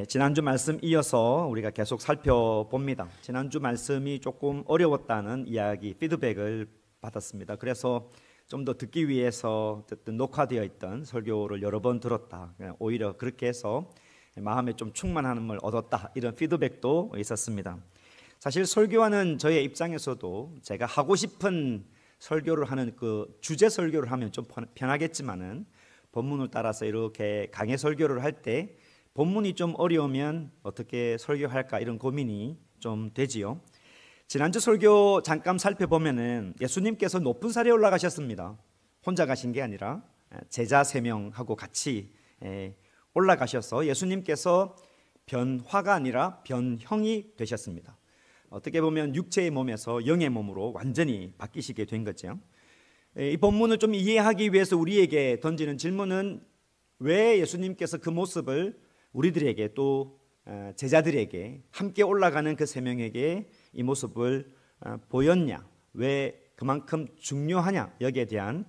지난주 말씀 이어서 우리가 계속 살펴봅니다. 지난주 말씀이 조금 어려웠다는 이야기, 피드백을 받았습니다. 그래서 좀 더 듣기 위해서 녹화되어 있던 설교를 여러 번 들었다. 오히려 그렇게 해서 마음에 좀 충만함을 얻었다. 이런 피드백도 있었습니다. 사실 설교하는 저의 입장에서도 제가 하고 싶은 설교를 하는 그 주제 설교를 하면 좀 편하겠지만은 본문을 따라서 이렇게 강해 설교를 할 때 본문이 좀 어려우면 어떻게 설교할까 이런 고민이 좀 되지요. 지난주 설교 잠깐 살펴보면은 예수님께서 높은 산에 올라가셨습니다. 혼자 가신 게 아니라 제자 3명하고 같이 올라가셔서 예수님께서 변화가 아니라 변형이 되셨습니다. 어떻게 보면 육체의 몸에서 영의 몸으로 완전히 바뀌시게 된 거죠. 이 본문을 좀 이해하기 위해서 우리에게 던지는 질문은 왜 예수님께서 그 모습을 우리들에게 또 제자들에게 함께 올라가는 그 3명에게 이 모습을 보였냐, 왜 그만큼 중요하냐, 여기에 대한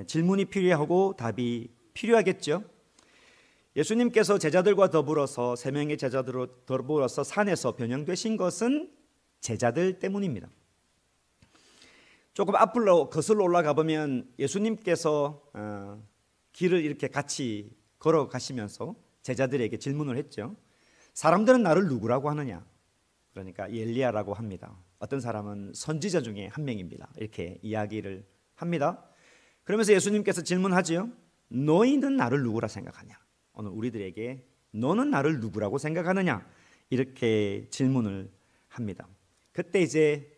질문이 필요하고 답이 필요하겠죠. 예수님께서 제자들과 더불어서 3명의 제자들로 더불어서 산에서 변형되신 것은 제자들 때문입니다. 조금 앞으로 거슬러 올라가 보면 예수님께서 길을 이렇게 같이 걸어가시면서 제자들에게 질문을 했죠. 사람들은 나를 누구라고 하느냐? 그러니까 엘리야라고 합니다. 어떤 사람은 선지자 중에 한 명입니다. 이렇게 이야기를 합니다. 그러면서 예수님께서 질문하지요. 너희는 나를 누구라 생각하냐? 오늘 우리들에게 너는 나를 누구라고 생각하느냐? 이렇게 질문을 합니다. 그때 이제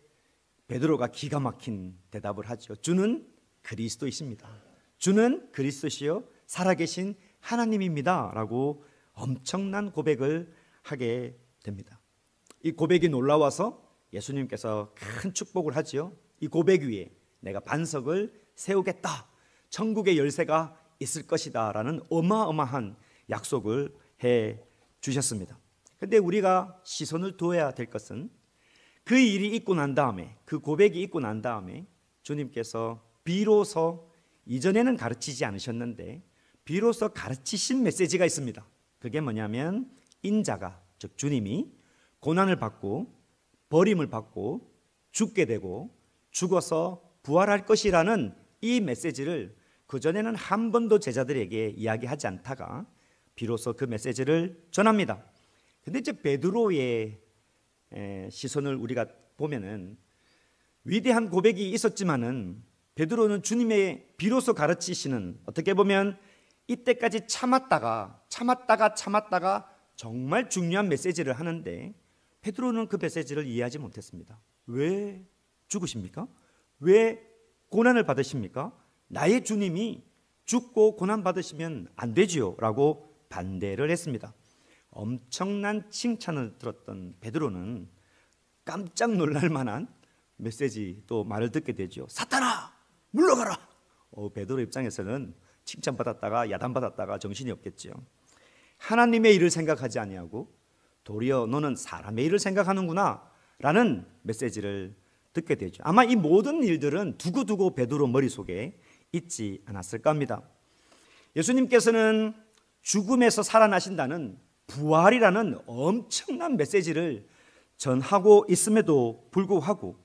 베드로가 기가 막힌 대답을 하죠. 주는 그리스도이십니다. 주는 그리스도시요 살아계신 하나님입니다 라고 엄청난 고백을 하게 됩니다. 이 고백이 놀라워서 예수님께서 큰 축복을 하지요. 이 고백 위에 내가 반석을 세우겠다, 천국의 열쇠가 있을 것이다 라는 어마어마한 약속을 해 주셨습니다. 그런데 우리가 시선을 두어야 될 것은 그 일이 있고 난 다음에, 그 고백이 있고 난 다음에 주님께서 비로소 이전에는 가르치지 않으셨는데 비로소 가르치신 메시지가 있습니다. 그게 뭐냐면 인자가, 즉 주님이 고난을 받고 버림을 받고 죽게 되고 죽어서 부활할 것이라는 이 메시지를 그전에는 한 번도 제자들에게 이야기하지 않다가 비로소 그 메시지를 전합니다. 근데 이제 베드로의 시선을 우리가 보면은 위대한 고백이 있었지만은 베드로는 주님의 비로소 가르치시는, 어떻게 보면 이때까지 참았다가 정말 중요한 메시지를 하는데 베드로는 그 메시지를 이해하지 못했습니다. 왜 죽으십니까? 왜 고난을 받으십니까? 나의 주님이 죽고 고난 받으시면 안 되지요 라고 반대를 했습니다. 엄청난 칭찬을 들었던 베드로는 깜짝 놀랄 만한 메시지, 또 말을 듣게 되죠. 사탄아 물러가라. 베드로 입장에서는 칭찬받았다가 야단받았다가 정신이 없겠죠. 하나님의 일을 생각하지 아니하고 도리어 너는 사람의 일을 생각하는구나 라는 메시지를 듣게 되죠. 아마 이 모든 일들은 두고두고 베드로 머릿속에 있지 않았을까 합니다. 예수님께서는 죽음에서 살아나신다는 부활이라는 엄청난 메시지를 전하고 있음에도 불구하고,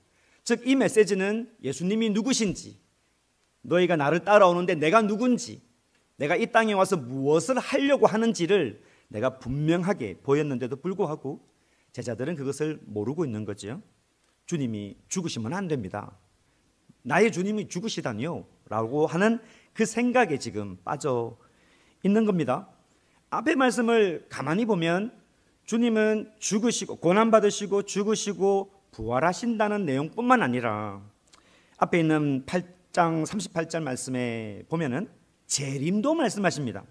즉 이 메시지는 예수님이 누구신지, 너희가 나를 따라오는데 내가 누군지, 내가 이 땅에 와서 무엇을 하려고 하는지를 내가 분명하게 보였는데도 불구하고 제자들은 그것을 모르고 있는 거죠. 주님이 죽으시면 안 됩니다. 나의 주님이 죽으시다니요 라고 하는 그 생각에 지금 빠져 있는 겁니다. 앞의 말씀을 가만히 보면 주님은 죽으시고 고난받으시고 죽으시고 부활하신다는 내용뿐만 아니라 앞에 있는 8장 38절 말씀에 보면은 재림도 말씀하십니다.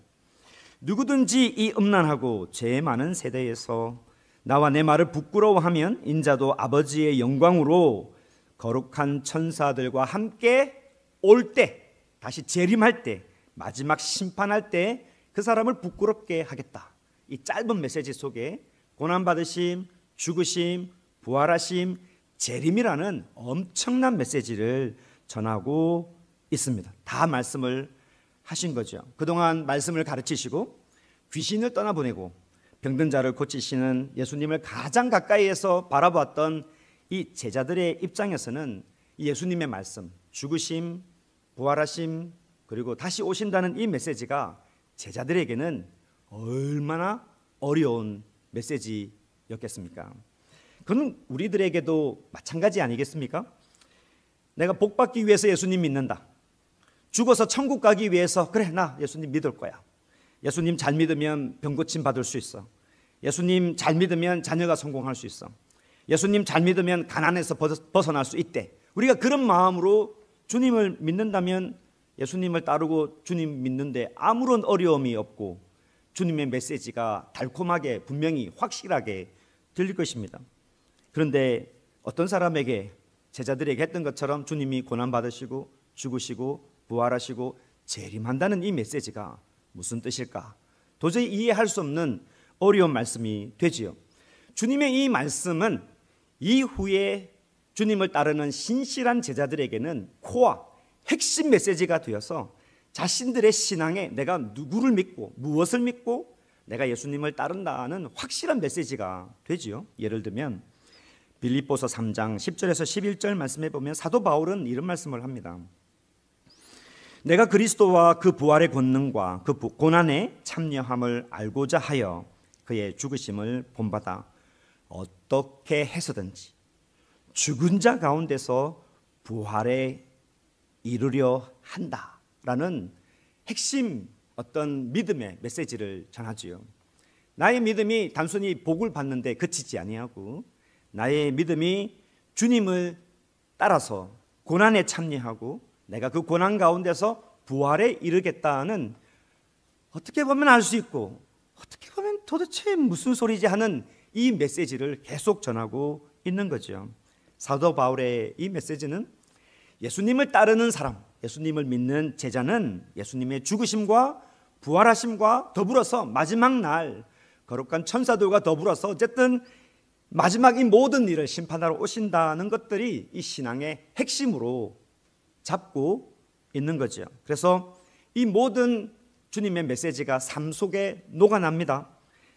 누구든지 이 음란하고 죄 많은 세대에서 나와 내 말을 부끄러워하면 인자도 아버지의 영광으로 거룩한 천사들과 함께 올 때, 다시 재림할 때, 마지막 심판할 때 그 사람을 부끄럽게 하겠다. 이 짧은 메시지 속에 고난받으심, 죽으심, 부활하심, 재림이라는 엄청난 메시지를 전하고 있습니다. 다 말씀을 하신 거죠. 그동안 말씀을 가르치시고 귀신을 떠나보내고 병든 자를 고치시는 예수님을 가장 가까이에서 바라보았던 이 제자들의 입장에서는 예수님의 말씀, 죽으심, 부활하심, 그리고 다시 오신다는 이 메시지가 제자들에게는 얼마나 어려운 메시지였겠습니까? 그건 우리들에게도 마찬가지 아니겠습니까? 내가 복 받기 위해서 예수님 믿는다. 죽어서 천국 가기 위해서 그래 나 예수님 믿을 거야. 예수님 잘 믿으면 병 고침 받을 수 있어. 예수님 잘 믿으면 자녀가 성공할 수 있어. 예수님 잘 믿으면 가난에서 벗어날 수 있대. 우리가 그런 마음으로 주님을 믿는다면 예수님을 따르고 주님 믿는데 아무런 어려움이 없고 주님의 메시지가 달콤하게 분명히 확실하게 들릴 것입니다. 그런데 어떤 사람에게 제자들에게 했던 것처럼 주님이 고난받으시고 죽으시고 부활하시고 재림한다는 이 메시지가 무슨 뜻일까? 도저히 이해할 수 없는 어려운 말씀이 되지요. 주님의 이 말씀은 이후에 주님을 따르는 신실한 제자들에게는 코어, 핵심 메시지가 되어서 자신들의 신앙에 내가 누구를 믿고 무엇을 믿고 내가 예수님을 따른다는 확실한 메시지가 되지요. 예를 들면 빌립보서 3장 10절에서 11절 말씀에 보면 사도 바울은 이런 말씀을 합니다. 내가 그리스도와 그 부활의 권능과 그 고난에 참여함을 알고자 하여 그의 죽으심을 본받아 어떻게 해서든지 죽은 자 가운데서 부활에 이르려 한다라는 핵심 어떤 믿음의 메시지를 전하지요. 나의 믿음이 단순히 복을 받는데 그치지 아니하고 나의 믿음이 주님을 따라서 고난에 참여하고 내가 그 고난 가운데서 부활에 이르겠다는 어떻게 보면 알 수 있고 어떻게 보면 도대체 무슨 소리지 하는 이 메시지를 계속 전하고 있는 거죠. 사도 바울의 이 메시지는 예수님을 따르는 사람, 예수님을 믿는 제자는 예수님의 죽으심과 부활하심과 더불어서 마지막 날 거룩한 천사들과 더불어서 어쨌든 마지막 이 모든 일을 심판하러 오신다는 것들이 이 신앙의 핵심으로 잡고 있는 거죠. 그래서 이 모든 주님의 메시지가 삶 속에 녹아납니다.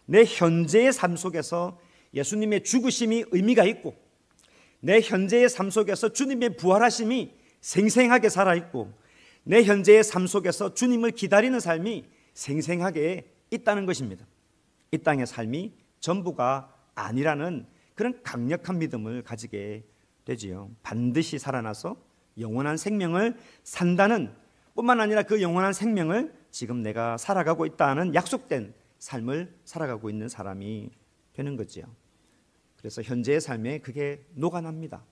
내 현재의 삶 속에서 예수님의 죽으심이 의미가 있고 내 현재의 삶 속에서 주님의 부활하심이 생생하게 살아있고 내 현재의 삶 속에서 주님을 기다리는 삶이 생생하게 있다는 것입니다. 이 땅의 삶이 전부가 아니라는 그런 강력한 믿음을 가지게 되지요. 반드시 살아나서 영원한 생명을 산다는 뿐만 아니라 그 영원한 생명을 지금 내가 살아가고 있다는 약속된 삶을 살아가고 있는 사람이 되는 거지요. 그래서 현재의 삶에 그게 녹아납니다.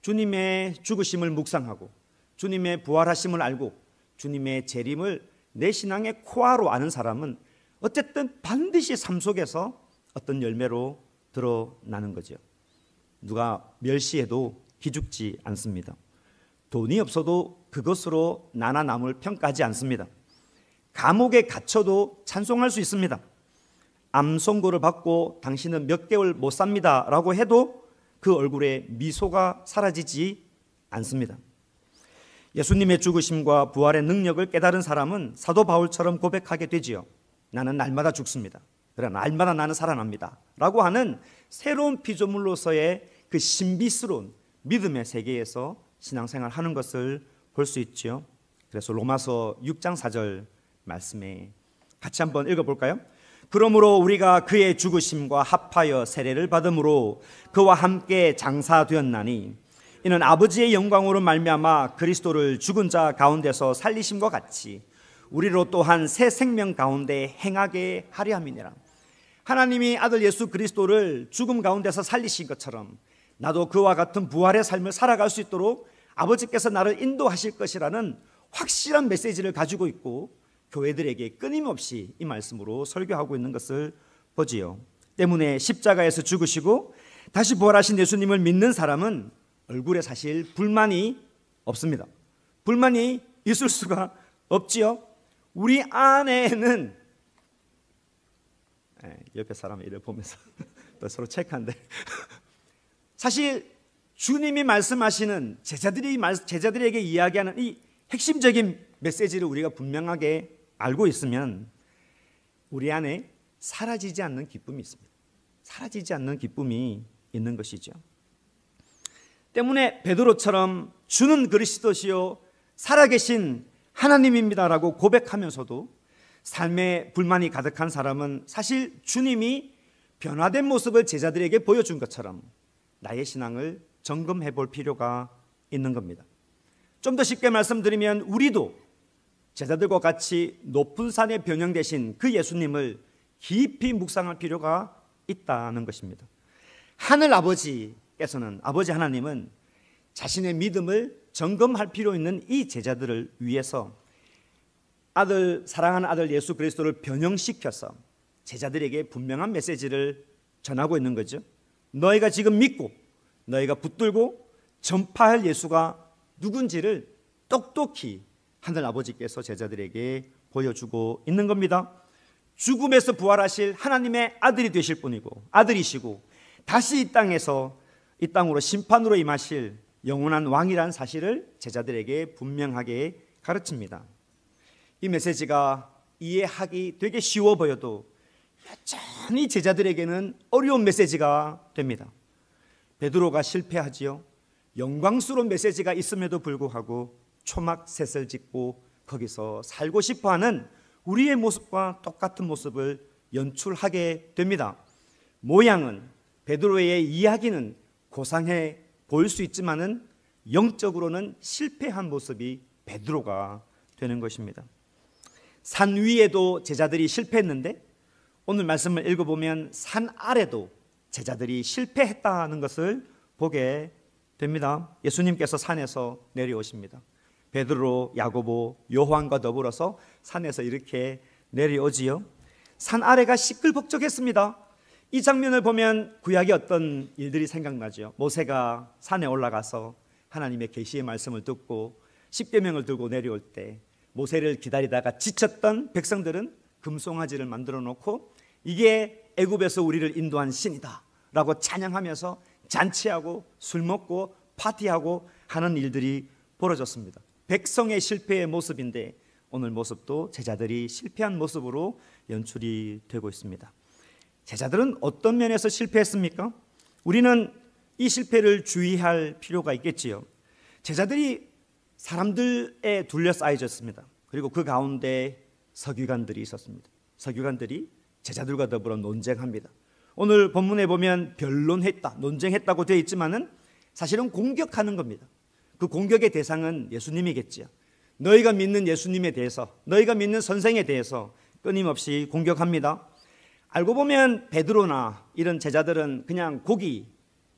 주님의 죽으심을 묵상하고 주님의 부활하심을 알고 주님의 재림을 내 신앙의 코어로 아는 사람은 어쨌든 반드시 삶 속에서 어떤 열매로 드러나는 거죠. 누가 멸시해도 기죽지 않습니다. 돈이 없어도 그것으로 나나 남을 평가하지 않습니다. 감옥에 갇혀도 찬송할 수 있습니다. 암 선고를 받고 당신은 몇 개월 못 삽니다 라고 해도 그 얼굴에 미소가 사라지지 않습니다. 예수님의 죽으심과 부활의 능력을 깨달은 사람은 사도 바울처럼 고백하게 되지요. 나는 날마다 죽습니다. 그러나 날마다 나는 살아납니다 라고 하는 새로운 피조물로서의 그 신비스러운 믿음의 세계에서 신앙생활 하는 것을 볼 수 있죠. 그래서 로마서 6장 4절 말씀에 같이 한번 읽어볼까요? 그러므로 우리가 그의 죽으심과 합하여 세례를 받음으로 그와 함께 장사되었나니 이는 아버지의 영광으로 말미암아 그리스도를 죽은 자 가운데서 살리심과 같이 우리로 또한 새 생명 가운데 행하게 하려 함이니라. 하나님이 아들 예수 그리스도를 죽음 가운데서 살리신 것처럼 나도 그와 같은 부활의 삶을 살아갈 수 있도록 아버지께서 나를 인도하실 것이라는 확실한 메시지를 가지고 있고 교회들에게 끊임없이 이 말씀으로 설교하고 있는 것을 보지요. 때문에 십자가에서 죽으시고 다시 부활하신 예수님을 믿는 사람은 얼굴에 사실 불만이 없습니다. 불만이 있을 수가 없지요. 우리 안에는 옆에 사람 이를 보면서 또 서로 체크한데 사실 주님이 말씀하시는 제자들에게 이야기하는 이 핵심적인 메시지를 우리가 분명하게 알고 있으면 우리 안에 사라지지 않는 기쁨이 있습니다. 사라지지 않는 기쁨이 있는 것이죠. 때문에 베드로처럼 주는 그리스도시요 살아계신 하나님입니다라고 고백하면서도 삶에 불만이 가득한 사람은 사실 주님이 변화된 모습을 제자들에게 보여준 것처럼 나의 신앙을 점검해 볼 필요가 있는 겁니다. 좀 더 쉽게 말씀드리면 우리도 제자들과 같이 높은 산에 변형되신 그 예수님을 깊이 묵상할 필요가 있다는 것입니다. 하늘 아버지께서는, 아버지 하나님은 자신의 믿음을 점검할 필요 있는 이 제자들을 위해서 사랑하는 아들 예수 그리스도를 변형시켜서 제자들에게 분명한 메시지를 전하고 있는 거죠. 너희가 지금 믿고 너희가 붙들고 전파할 예수가 누군지를 똑똑히 하늘 아버지께서 제자들에게 보여주고 있는 겁니다. 죽음에서 부활하실 하나님의 아들이 되실 분이고 아들이시고 다시 이 땅으로 심판으로 임하실 영원한 왕이란 사실을 제자들에게 분명하게 가르칩니다. 이 메시지가 이해하기 되게 쉬워 보여도 여전히 제자들에게는 어려운 메시지가 됩니다. 베드로가 실패하지요. 영광스러운 메시지가 있음에도 불구하고 초막셋을 짓고 거기서 살고 싶어하는 우리의 모습과 똑같은 모습을 연출하게 됩니다. 모양은 베드로의 이야기는 고상해 보일 수 있지만은 영적으로는 실패한 모습이 베드로가 되는 것입니다. 산 위에도 제자들이 실패했는데 오늘 말씀을 읽어보면 산 아래도 제자들이 실패했다는 것을 보게 됩니다. 예수님께서 산에서 내려오십니다. 베드로, 야고보, 요한과 더불어서 산에서 이렇게 내려오지요. 산 아래가 시끌벅적했습니다. 이 장면을 보면 구약의 어떤 일들이 생각나죠. 모세가 산에 올라가서 하나님의 계시의 말씀을 듣고 십계명을 들고 내려올 때 모세를 기다리다가 지쳤던 백성들은 금송아지를 만들어 놓고 이게 애굽에서 우리를 인도한 신이다 라고 찬양하면서 잔치하고 술 먹고 파티하고 하는 일들이 벌어졌습니다. 백성의 실패의 모습인데 오늘 모습도 제자들이 실패한 모습으로 연출이 되고 있습니다. 제자들은 어떤 면에서 실패했습니까? 우리는 이 실패를 주의할 필요가 있겠지요. 제자들이 사람들에 둘러싸여졌습니다. 그리고 그 가운데 서기관들이 있었습니다. 서기관들이 제자들과 더불어 논쟁합니다. 오늘 본문에 보면 변론했다, 논쟁했다고 되어 있지만은 사실은 공격하는 겁니다. 그 공격의 대상은 예수님이겠지요. 너희가 믿는 예수님에 대해서, 너희가 믿는 선생에 대해서 끊임없이 공격합니다. 알고 보면 베드로나 이런 제자들은 그냥 고기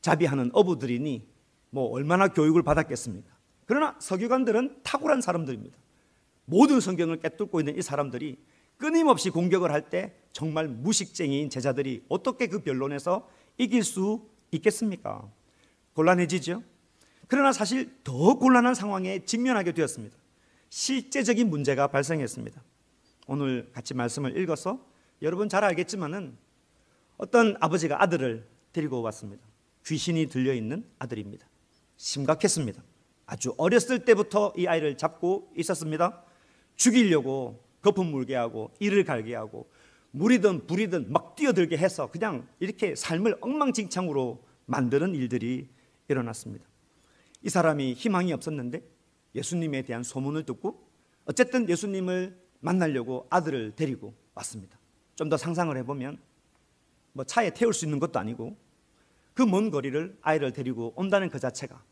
자비하는 어부들이니 뭐 얼마나 교육을 받았겠습니까? 그러나 서기관들은 탁월한 사람들입니다. 모든 성경을 꿰뚫고 있는 이 사람들이 끊임없이 공격을 할 때 정말 무식쟁이인 제자들이 어떻게 그 변론에서 이길 수 있겠습니까? 곤란해지죠. 그러나 사실 더 곤란한 상황에 직면하게 되었습니다. 실제적인 문제가 발생했습니다. 오늘 같이 말씀을 읽어서 여러분 잘 알겠지만은 어떤 아버지가 아들을 데리고 왔습니다. 귀신이 들려있는 아들입니다. 심각했습니다. 아주 어렸을 때부터 이 아이를 잡고 있었습니다. 죽이려고 거품 물게 하고 이를 갈게 하고 물이든 불이든 막 뛰어들게 해서 그냥 이렇게 삶을 엉망진창으로 만드는 일들이 일어났습니다. 이 사람이 희망이 없었는데 예수님에 대한 소문을 듣고 어쨌든 예수님을 만나려고 아들을 데리고 왔습니다. 좀 더 상상을 해보면 뭐 차에 태울 수 있는 것도 아니고 그 먼 거리를 아이를 데리고 온다는 그 자체가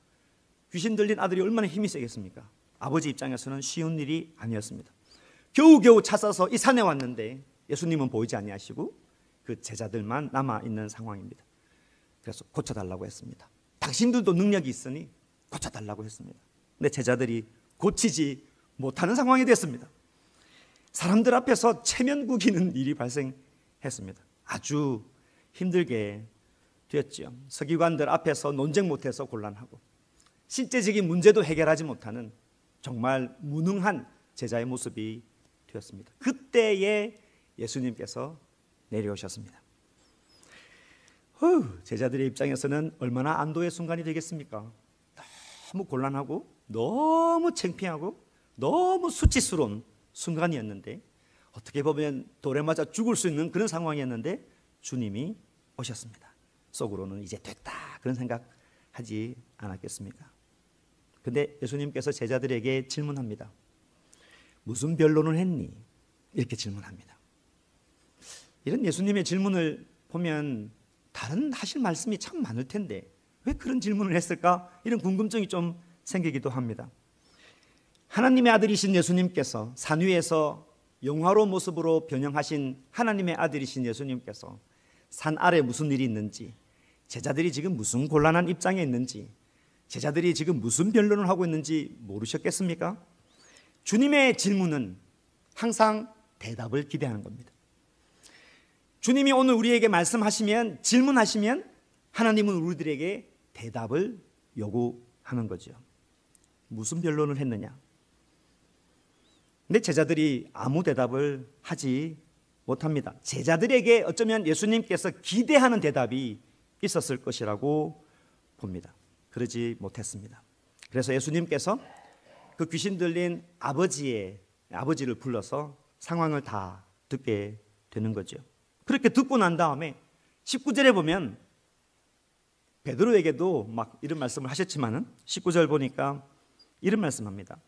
귀신 들린 아들이 얼마나 힘이 세겠습니까? 아버지 입장에서는 쉬운 일이 아니었습니다. 겨우겨우 찾아서 이 산에 왔는데 예수님은 보이지 아니하시고 그 제자들만 남아있는 상황입니다. 그래서 고쳐달라고 했습니다. 당신들도 능력이 있으니 고쳐달라고 했습니다. 근데 제자들이 고치지 못하는 상황이 됐습니다. 사람들 앞에서 체면 구기는 일이 발생했습니다. 아주 힘들게 되었죠. 서기관들 앞에서 논쟁 못해서 곤란하고 실제적인 문제도 해결하지 못하는 정말 무능한 제자의 모습이 되었습니다. 그때에 예수님께서 내려오셨습니다. 제자들의 입장에서는 얼마나 안도의 순간이 되겠습니까? 너무 곤란하고 너무 창피하고 너무 수치스러운 순간이었는데 어떻게 보면 돌에 맞아 죽을 수 있는 그런 상황이었는데 주님이 오셨습니다. 속으로는 이제 됐다 그런 생각하지 않았겠습니까? 근데 예수님께서 제자들에게 질문합니다. 무슨 변론을 했니? 이렇게 질문합니다. 이런 예수님의 질문을 보면 다른 하실 말씀이 참 많을 텐데 왜 그런 질문을 했을까? 이런 궁금증이 좀 생기기도 합니다. 하나님의 아들이신 예수님께서 산 위에서 영화로운 모습으로 변형하신 하나님의 아들이신 예수님께서 산 아래 무슨 일이 있는지, 제자들이 지금 무슨 곤란한 입장에 있는지, 제자들이 지금 무슨 변론을 하고 있는지 모르셨겠습니까? 주님의 질문은 항상 대답을 기대하는 겁니다. 주님이 오늘 우리에게 말씀하시면, 질문하시면 하나님은 우리들에게 대답을 요구하는 거죠. 무슨 변론을 했느냐? 근데 제자들이 아무 대답을 하지 못합니다. 제자들에게 어쩌면 예수님께서 기대하는 대답이 있었을 것이라고 봅니다. 그러지 못했습니다. 그래서 예수님께서 그 귀신 들린 아버지를 불러서 상황을 다 듣게 되는 거죠. 그렇게 듣고 난 다음에 19절에 보면 베드로에게도 막 이런 말씀을 하셨지만은 19절 보니까 이런 말씀합니다.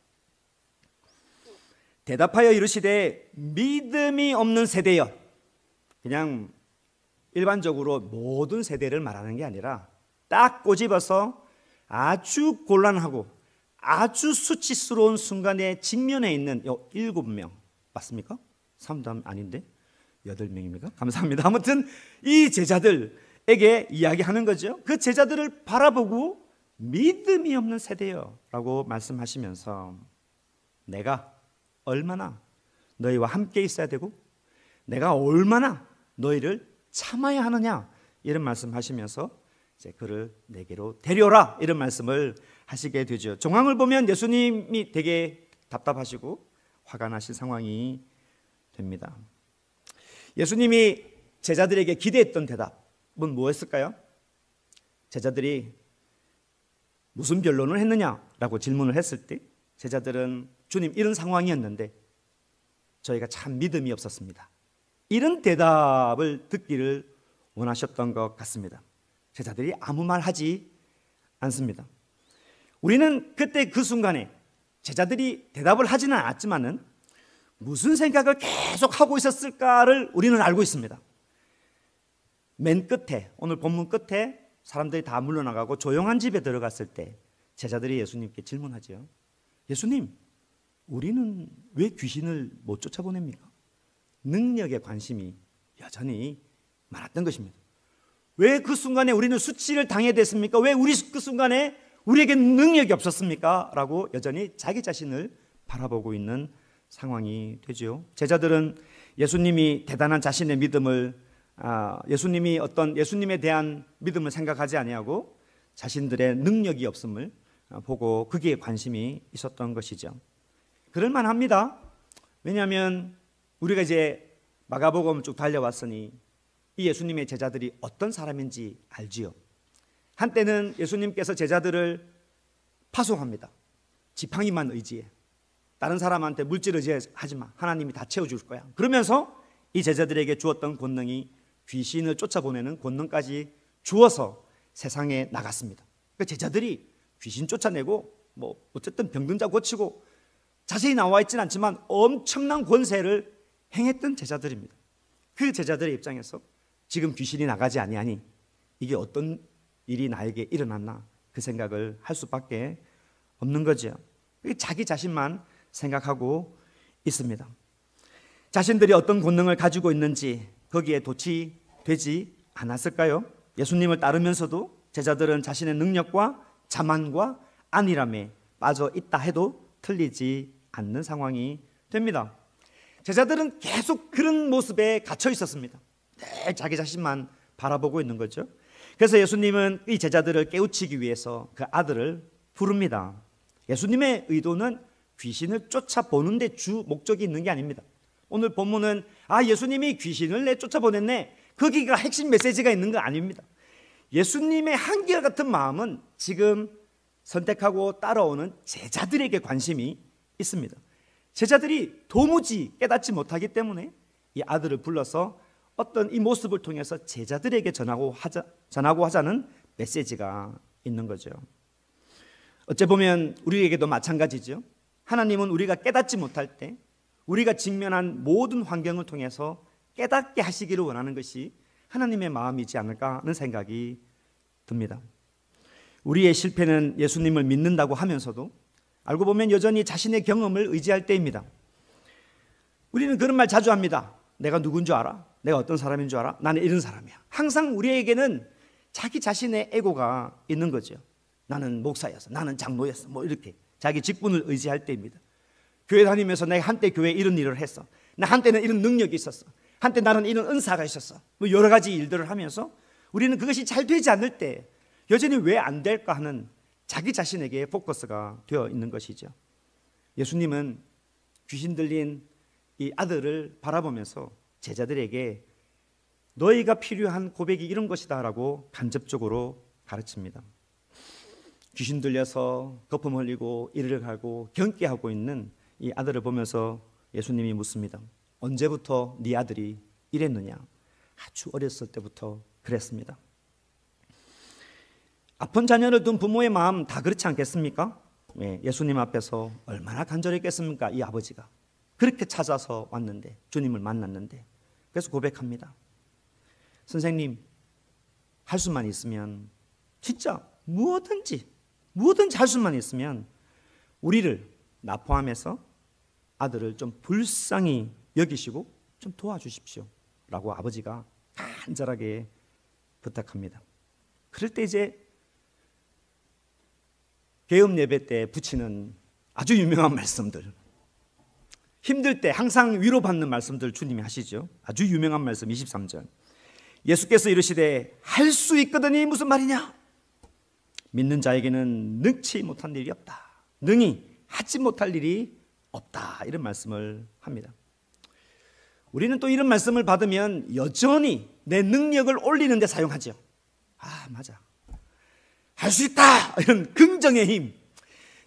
대답하여 이르시되 믿음이 없는 세대여. 그냥 일반적으로 모든 세대를 말하는 게 아니라 딱 꼬집어서 아주 곤란하고 아주 수치스러운 순간에 직면해 있는 7명 맞습니까? 3단 아닌데 8명입니까? 감사합니다. 아무튼 이 제자들에게 이야기하는 거죠. 그 제자들을 바라보고 믿음이 없는 세대여 라고 말씀하시면서 내가 얼마나 너희와 함께 있어야 되고 내가 얼마나 너희를 참아야 하느냐 이런 말씀하시면서 이제 그를 내게로 데려오라 이런 말씀을 하시게 되죠. 정황을 보면 예수님이 되게 답답하시고 화가 나신 상황이 됩니다. 예수님이 제자들에게 기대했던 대답은 뭐였을까요? 제자들이 무슨 변론을 했느냐라고 질문을 했을 때 제자들은 주님 이런 상황이었는데 저희가 참 믿음이 없었습니다. 이런 대답을 듣기를 원하셨던 것 같습니다. 제자들이 아무 말 하지 않습니다. 우리는 그때 그 순간에 제자들이 대답을 하지는 않았지만은 무슨 생각을 계속 하고 있었을까를 우리는 알고 있습니다. 맨 끝에 오늘 본문 끝에 사람들이 다 물러나가고 조용한 집에 들어갔을 때 제자들이 예수님께 질문하죠. 예수님, 우리는 왜 귀신을 못 쫓아보냅니까? 능력에 관심이 여전히 많았던 것입니다. 왜 그 순간에 우리는 수치를 당해야 됐습니까? 왜 그 순간에 우리에게 능력이 없었습니까? 라고 여전히 자기 자신을 바라보고 있는 상황이 되죠. 제자들은 예수님이 대단한 자신의 믿음을 예수님에 대한 믿음을 생각하지 아니하고 자신들의 능력이 없음을 보고 거기에 관심이 있었던 것이죠. 그럴만합니다. 왜냐하면 우리가 이제 마가복음 쭉 달려왔으니 이 예수님의 제자들이 어떤 사람인지 알지요. 한때는 예수님께서 제자들을 파송합니다. 지팡이만 의지해. 다른 사람한테 물질 의지하지 마. 하나님이 다 채워줄 거야. 그러면서 이 제자들에게 주었던 권능이 귀신을 쫓아보내는 권능까지 주어서 세상에 나갔습니다. 그 제자들이 귀신 쫓아내고 어쨌든 병든 자 고치고 자세히 나와 있지는 않지만 엄청난 권세를 행했던 제자들입니다. 그 제자들의 입장에서 지금 귀신이 나가지 아니하니 이게 어떤 일이 나에게 일어났나 그 생각을 할 수밖에 없는 거죠. 자기 자신만 생각하고 있습니다. 자신들이 어떤 권능을 가지고 있는지 거기에 도취되지 않았을까요? 예수님을 따르면서도 제자들은 자신의 능력과 자만과 안일함에 빠져 있다 해도 틀리지 않는 상황이 됩니다. 제자들은 계속 그런 모습에 갇혀 있었습니다. 늘 자기 자신만 바라보고 있는 거죠. 그래서 예수님은 이 제자들을 깨우치기 위해서 그 아들을 부릅니다. 예수님의 의도는 귀신을 쫓아보는 데 주 목적이 있는 게 아닙니다. 오늘 본문은 예수님이 귀신을 내쫓아보냈네, 거기가 핵심 메시지가 있는 거 아닙니다. 예수님의 한결같은 마음은 지금 선택하고 따라오는 제자들에게 관심이 있습니다. 제자들이 도무지 깨닫지 못하기 때문에 이 아들을 불러서 어떤 이 모습을 통해서 제자들에게 전하고 하자는 메시지가 있는 거죠. 어째 보면 우리에게도 마찬가지죠. 하나님은 우리가 깨닫지 못할 때 우리가 직면한 모든 환경을 통해서 깨닫게 하시기를 원하는 것이 하나님의 마음이지 않을까 하는 생각이 듭니다. 우리의 실패는 예수님을 믿는다고 하면서도 알고 보면 여전히 자신의 경험을 의지할 때입니다. 우리는 그런 말 자주 합니다. 내가 누군 줄 알아? 내가 어떤 사람인 줄 알아? 나는 이런 사람이야. 항상 우리에게는 자기 자신의 에고가 있는 거죠. 나는 목사였어, 나는 장로였어, 뭐 이렇게 자기 직분을 의지할 때입니다. 교회 다니면서 내가 한때 교회에 이런 일을 했어, 나 한때는 이런 능력이 있었어, 한때 나는 이런 은사가 있었어, 뭐 여러 가지 일들을 하면서 우리는 그것이 잘 되지 않을 때 여전히 왜 안 될까 하는 자기 자신에게 포커스가 되어 있는 것이죠. 예수님은 귀신 들린 이 아들을 바라보면서 제자들에게 너희가 필요한 고백이 이런 것이다 라고 간접적으로 가르칩니다. 귀신 들려서 거품 흘리고 이를 갈고 경계하고 있는 이 아들을 보면서 예수님이 묻습니다. 언제부터 네 아들이 이랬느냐? 아주 어렸을 때부터 그랬습니다. 아픈 자녀를 둔 부모의 마음 다 그렇지 않겠습니까? 예수님 앞에서 얼마나 간절했겠습니까? 이 아버지가 그렇게 찾아서 왔는데, 주님을 만났는데, 그래서 고백합니다. 선생님, 할 수만 있으면, 진짜 무엇든지 할 수만 있으면 우리를, 나 포함해서 아들을 좀 불쌍히 여기시고 좀 도와주십시오 라고 아버지가 간절하게 부탁합니다. 그럴 때 이제 개업 예배 때 붙이는 아주 유명한 말씀들, 힘들 때 항상 위로받는 말씀들 주님이 하시죠. 아주 유명한 말씀 23절. 예수께서 이르시되 할 수 있거든이 무슨 말이냐? 믿는 자에게는 능치 못한 일이 없다. 능히 하지 못할 일이 없다. 이런 말씀을 합니다. 우리는 또 이런 말씀을 받으면 여전히 내 능력을 올리는 데 사용하죠. 아, 맞아, 할 수 있다, 이런 긍정의 힘,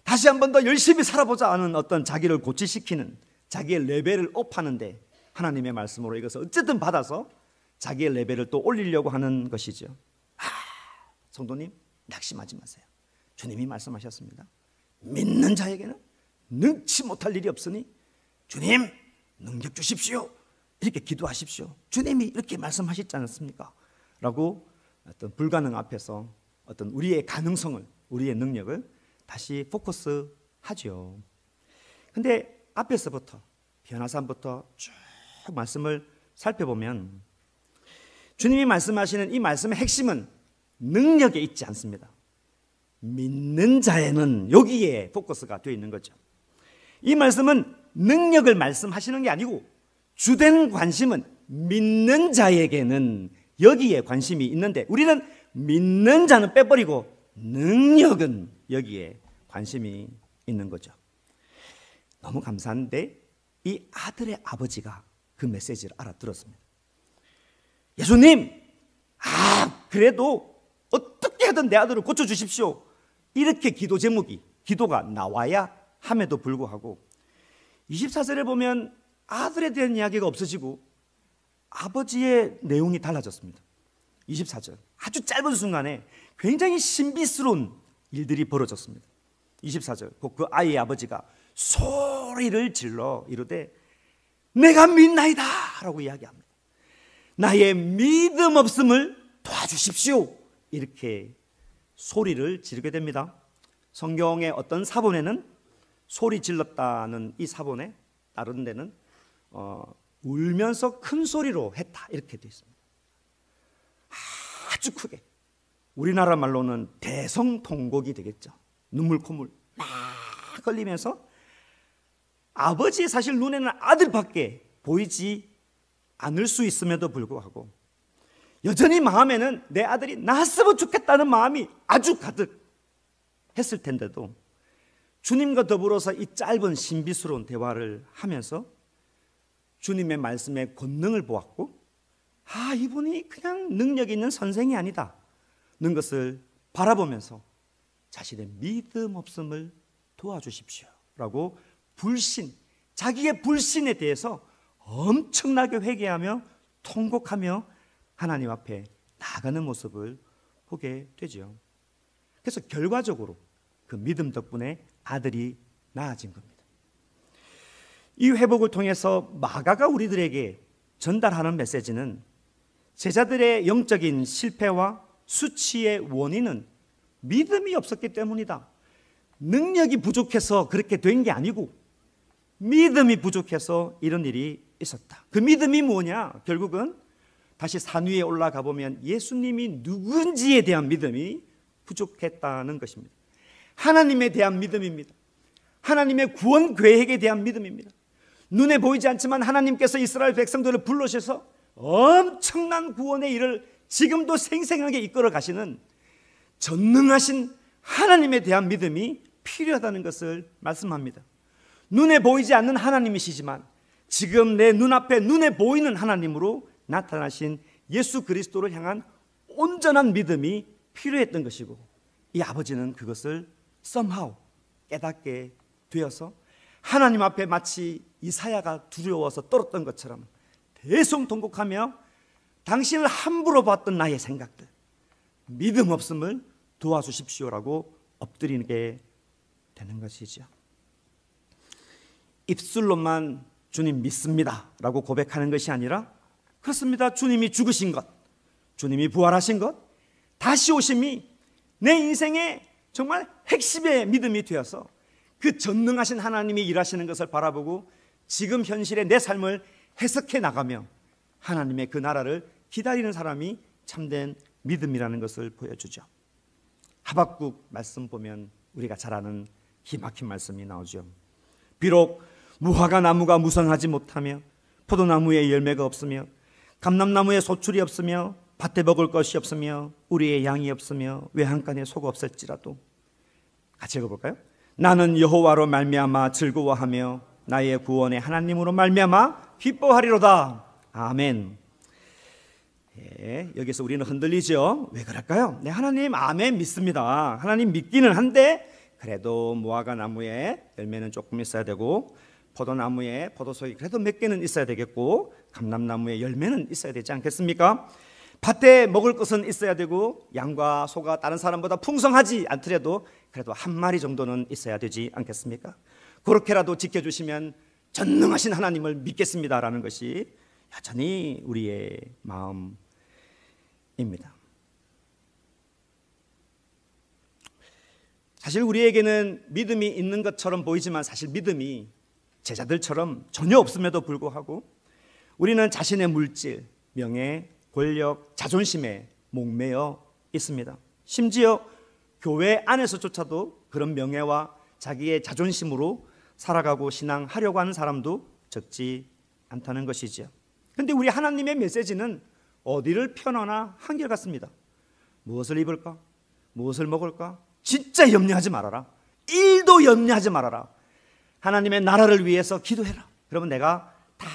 다시 한 번 더 열심히 살아보자 하는 어떤 자기를 고치시키는, 자기의 레벨을 업하는데 하나님의 말씀으로 이것을 어쨌든 받아서 자기의 레벨을 또 올리려고 하는 것이죠. 성도님, 낙심하지 마세요. 주님이 말씀하셨습니다. 믿는 자에게는 능치 못할 일이 없으니 주님 능력 주십시오, 이렇게 기도하십시오. 주님이 이렇게 말씀하셨지 않습니까? 라고 어떤 불가능 앞에서 어떤 우리의 가능성을, 우리의 능력을 다시 포커스하죠. 근데 앞에서부터, 변화산부터 쭉 말씀을 살펴보면 주님이 말씀하시는 이 말씀의 핵심은 능력에 있지 않습니다. 믿는 자에는, 여기에 포커스가 되어 있는 거죠. 이 말씀은 능력을 말씀하시는 게 아니고 주된 관심은 믿는 자에게는 여기에 관심이 있는데, 우리는 믿는 자는 빼버리고 능력은 여기에 관심이 있는 거죠. 너무 감사한데 이 아들의 아버지가 그 메시지를 알아들었습니다. 예수님, 그래도 어떻게 하든 내 아들을 고쳐주십시오, 이렇게 기도 제목이, 기도가 나와야 함에도 불구하고 24절에 보면 아들에 대한 이야기가 없어지고 아버지의 내용이 달라졌습니다. 24절, 아주 짧은 순간에 굉장히 신비스러운 일들이 벌어졌습니다. 24절, 그 아이의 아버지가 소리를 질러 이르되 내가 믿나이다 라고 이야기합니다. 나의 믿음 없음을 도와주십시오, 이렇게 소리를 지르게 됩니다. 성경의 어떤 사본에는 소리 질렀다는 이 사본에, 다른 데는 울면서 큰 소리로 했다, 이렇게 되어 있습니다. 아주 크게, 우리나라 말로는 대성통곡이 되겠죠. 눈물 콧물 막 흘리면서 아버지의 사실 눈에는 아들밖에 보이지 않을 수 있음에도 불구하고 여전히 마음에는 내 아들이 낳았으면 좋겠다는 마음이 아주 가득했을 텐데도 주님과 더불어서 이 짧은 신비스러운 대화를 하면서 주님의 말씀의 권능을 보았고, 이분이 그냥 능력 있는 선생이 아니다 는 것을 바라보면서 자신의 믿음 없음을 도와주십시오 라고 불신, 자기의 불신에 대해서 엄청나게 회개하며 통곡하며 하나님 앞에 나아가는 모습을 보게 되죠. 그래서 결과적으로 그 믿음 덕분에 아들이 나아진 겁니다. 이 회복을 통해서 마가가 우리들에게 전달하는 메시지는 제자들의 영적인 실패와 수치의 원인은 믿음이 없었기 때문이다. 능력이 부족해서 그렇게 된 게 아니고 믿음이 부족해서 이런 일이 있었다. 그 믿음이 뭐냐? 결국은 다시 산 위에 올라가 보면 예수님이 누군지에 대한 믿음이 부족했다는 것입니다. 하나님에 대한 믿음입니다. 하나님의 구원 계획에 대한 믿음입니다. 눈에 보이지 않지만 하나님께서 이스라엘 백성들을 불러셔서 엄청난 구원의 일을 지금도 생생하게 이끌어 가시는 전능하신 하나님에 대한 믿음이 필요하다는 것을 말씀합니다. 눈에 보이지 않는 하나님이시지만 지금 내 눈앞에 눈에 보이는 하나님으로 나타나신 예수 그리스도를 향한 온전한 믿음이 필요했던 것이고, 이 아버지는 그것을 somehow 깨닫게 되어서 하나님 앞에 마치 이사야가 두려워서 떨었던 것처럼 대성통곡하며 당신을 함부로 봤던 나의 생각들, 믿음 없음을 도와주십시오라고 엎드리게 되는 것이죠. 입술로만 주님 믿습니다 라고 고백하는 것이 아니라, 그렇습니다, 주님이 죽으신 것, 주님이 부활하신 것, 다시 오심이 내 인생의 정말 핵심의 믿음이 되어서 그 전능하신 하나님이 일하시는 것을 바라보고 지금 현실의 내 삶을 해석해 나가며 하나님의 그 나라를 기다리는 사람이 참된 믿음이라는 것을 보여주죠. 하박국 말씀 보면 우리가 잘 아는 기막힌 말씀이 나오죠. 비록 무화과 나무가 무성하지 못하며 포도나무에 열매가 없으며 감람나무에 소출이 없으며 밭에 먹을 것이 없으며 우리의 양이 없으며 외양간에 소가 없을지라도, 같이 읽어볼까요? 나는 여호와로 말미암아 즐거워하며 나의 구원의 하나님으로 말미암아 기뻐하리로다. 아멘. 예, 여기서 우리는 흔들리죠. 왜 그럴까요? 네, 하나님 아멘 믿습니다. 하나님 믿기는 한데 그래도 무화과 나무에 열매는 조금 있어야 되고 포도나무에 포도속이 그래도 몇 개는 있어야 되겠고 감람나무에 열매는 있어야 되지 않겠습니까? 밭에 먹을 것은 있어야 되고 양과 소가 다른 사람보다 풍성하지 않더라도 그래도 한 마리 정도는 있어야 되지 않겠습니까? 그렇게라도 지켜주시면 전능하신 하나님을 믿겠습니다라는 것이 여전히 우리의 마음입니다. 사실 우리에게는 믿음이 있는 것처럼 보이지만 사실 믿음이 제자들처럼 전혀 없음에도 불구하고 우리는 자신의 물질, 명예, 권력, 자존심에 목매여 있습니다. 심지어 교회 안에서조차도 그런 명예와 자기의 자존심으로 살아가고 신앙하려고 하는 사람도 적지 않다는 것이죠. 그런데 우리 하나님의 메시지는 어디를 펴나나 한결같습니다. 무엇을 입을까? 무엇을 먹을까? 진짜 염려하지 말아라. 1도 염려하지 말아라. 하나님의 나라를 위해서 기도해라. 그러면 내가 다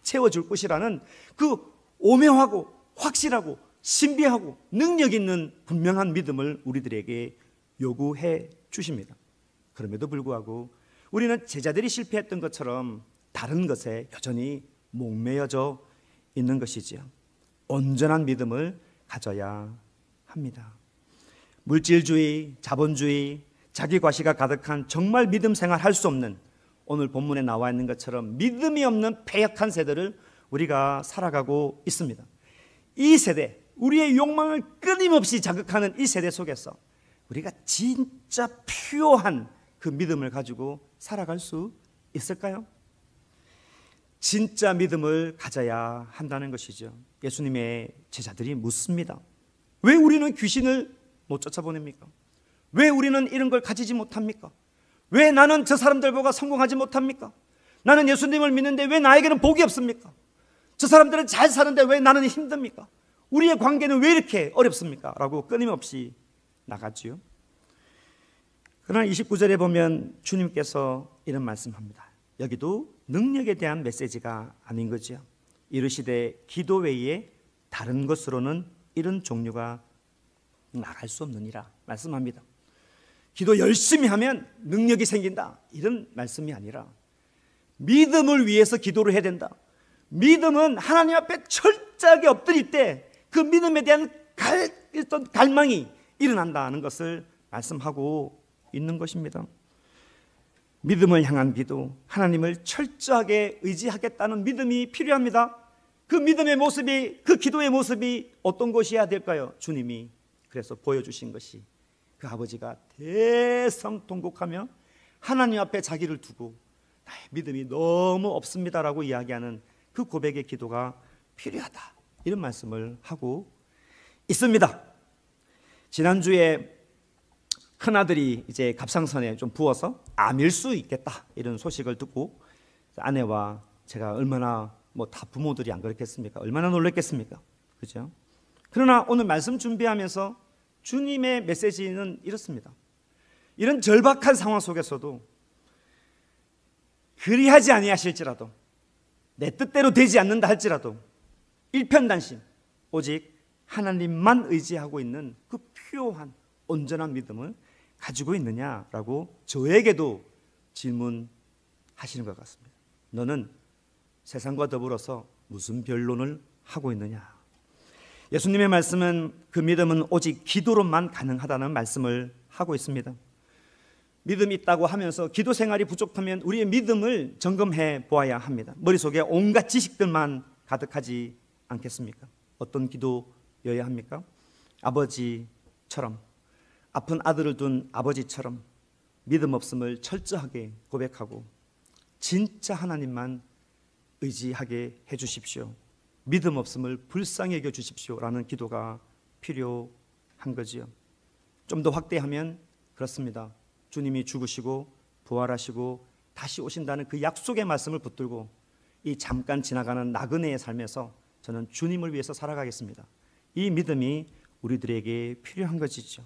채워줄 것이라는 그 오묘하고 확실하고 신비하고 능력 있는 분명한 믿음을 우리들에게 요구해 주십니다. 그럼에도 불구하고 우리는 제자들이 실패했던 것처럼 다른 것에 여전히 목매여져 있는 것이지요. 온전한 믿음을 가져야 합니다. 물질주의, 자본주의, 자기 과시가 가득한 정말 믿음 생활 할 수 없는, 오늘 본문에 나와 있는 것처럼 믿음이 없는 패역한 세대를 우리가 살아가고 있습니다. 이 세대, 우리의 욕망을 끊임없이 자극하는 이 세대 속에서 우리가 진짜 퓨어한 그 믿음을 가지고 살아갈 수 있을까요? 진짜 믿음을 가져야 한다는 것이죠. 예수님의 제자들이 묻습니다. 왜 우리는 귀신을 못 쫓아보냅니까? 왜 우리는 이런 걸 가지지 못합니까? 왜 나는 저 사람들보다 성공하지 못합니까? 나는 예수님을 믿는데 왜 나에게는 복이 없습니까? 저 사람들은 잘 사는데 왜 나는 힘듭니까? 우리의 관계는 왜 이렇게 어렵습니까? 라고 끊임없이 나갔지요. 그러나 29절에 보면 주님께서 이런 말씀합니다. 여기도 능력에 대한 메시지가 아닌 거죠. 이르시되 기도 외에 다른 것으로는 이런 종류가 나갈 수 없느니라 믿음을 위해서 기도를 해야 된다. 믿음은 하나님 앞에 철저하게 엎드릴 때 그 믿음에 대한 갈망이 일어난다는 것을 말씀하고 있는 것입니다. 믿음을 향한 기도, 하나님을 철저하게 의지하겠다는 믿음이 필요합니다. 그 믿음의 모습이, 그 기도의 모습이 어떤 것이어야 될까요? 주님이 그래서 보여주신 것이 그 아버지가 대성통곡하며 하나님 앞에 자기를 두고 나의 믿음이 너무 없습니다라고 이야기하는 그 고백의 기도가 필요하다, 이런 말씀을 하고 있습니다. 지난주에 큰아들이 이제 갑상선에 좀 부어서 암일 수 있겠다, 이런 소식을 듣고 아내와 제가 얼마나 다 부모들이 안 그렇겠습니까? 얼마나 놀랐겠습니까? 그죠? 그러나 오늘 말씀 준비하면서 주님의 메시지는 이렇습니다. 이런 절박한 상황 속에서도 그리하지 아니하실지라도, 내 뜻대로 되지 않는다 할지라도 일편단심 오직 하나님만 의지하고 있는 그 필요한 온전한 믿음을 가지고 있느냐라고 저에게도 질문하시는 것 같습니다. 너는 세상과 더불어서 무슨 변론을 하고 있느냐? 예수님의 말씀은 그 믿음은 오직 기도로만 가능하다는 말씀을 하고 있습니다. 믿음이 있다고 하면서 기도 생활이 부족하면 우리의 믿음을 점검해 보아야 합니다. 머릿속에 온갖 지식들만 가득하지 않겠습니까? 어떤 기도여야 합니까? 아버지처럼, 아픈 아들을 둔 아버지처럼 믿음 없음을 철저하게 고백하고 진짜 하나님만 의지하게 해 주십시오, 믿음 없음을 불쌍히 여겨 주십시오라는 기도가 필요한 거지요. 좀 더 확대하면 그렇습니다. 주님이 죽으시고 부활하시고 다시 오신다는 그 약속의 말씀을 붙들고 이 잠깐 지나가는 나그네의 삶에서 저는 주님을 위해서 살아가겠습니다, 이 믿음이 우리들에게 필요한 것이죠.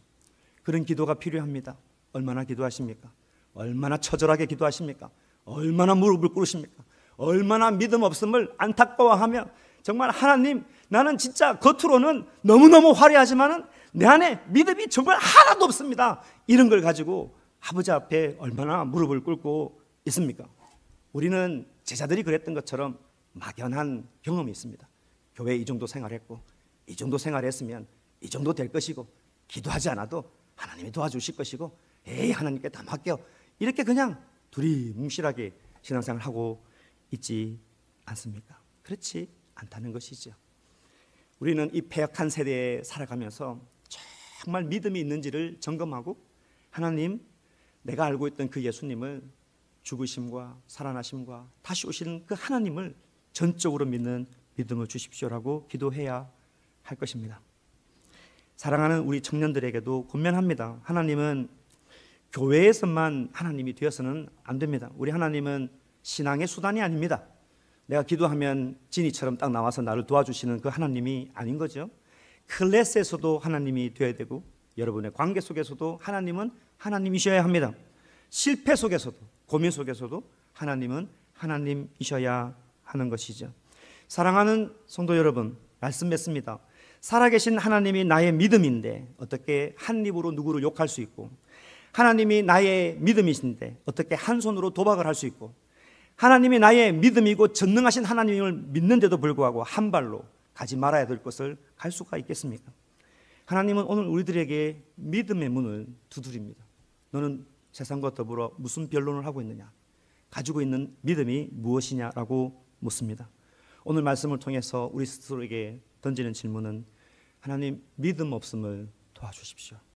그런 기도가 필요합니다. 얼마나 기도하십니까? 얼마나 처절하게 기도하십니까? 얼마나 무릎을 꿇으십니까? 얼마나 믿음 없음을 안타까워하며 정말 하나님, 나는 진짜 겉으로는 너무너무 화려하지만은 내 안에 믿음이 정말 하나도 없습니다, 이런 걸 가지고 아버지 앞에 얼마나 무릎을 꿇고 있습니까? 우리는 제자들이 그랬던 것처럼 막연한 경험이 있습니다. 교회에 이 정도 생활했고 이 정도 생활했으면 이 정도 될 것이고 기도하지 않아도 하나님이 도와주실 것이고 에이 하나님께 다 맡겨, 이렇게 그냥 두리뭉실하게 신앙생활을 하고 있지 않습니까? 그렇지 않다는 것이죠. 우리는 이 패역한 세대에 살아가면서 정말 믿음이 있는지를 점검하고 하나님, 내가 알고 있던 그 예수님을 죽으심과 살아나심과 다시 오시는 그 하나님을 전적으로 믿는 믿음을 주십시오라고 기도해야 할 것입니다. 사랑하는 우리 청년들에게도 권면합니다. 하나님은 교회에서만 하나님이 되어서는 안 됩니다. 우리 하나님은 신앙의 수단이 아닙니다. 내가 기도하면 지니처럼 딱 나와서 나를 도와주시는 그 하나님이 아닌 거죠. 클래스에서도 하나님이 되어야 되고 여러분의 관계 속에서도 하나님은 하나님이셔야 합니다. 실패 속에서도, 고민 속에서도 하나님은 하나님이셔야 하는 것이죠. 사랑하는 성도 여러분, 말씀 맺습니다. 살아계신 하나님이 나의 믿음인데 어떻게 한 입으로 누구를 욕할 수 있고, 하나님이 나의 믿음이신데 어떻게 한 손으로 도박을 할 수 있고, 하나님이 나의 믿음이고 전능하신 하나님을 믿는데도 불구하고 한 발로 가지 말아야 될 것을 갈 수가 있겠습니까? 하나님은 오늘 우리들에게 믿음의 문을 두드립니다. 너는 세상과 더불어 무슨 변론을 하고 있느냐? 가지고 있는 믿음이 무엇이냐라고 묻습니다. 오늘 말씀을 통해서 우리 스스로에게 던지는 질문은 하나님, 믿음 없음을 도와주십시오.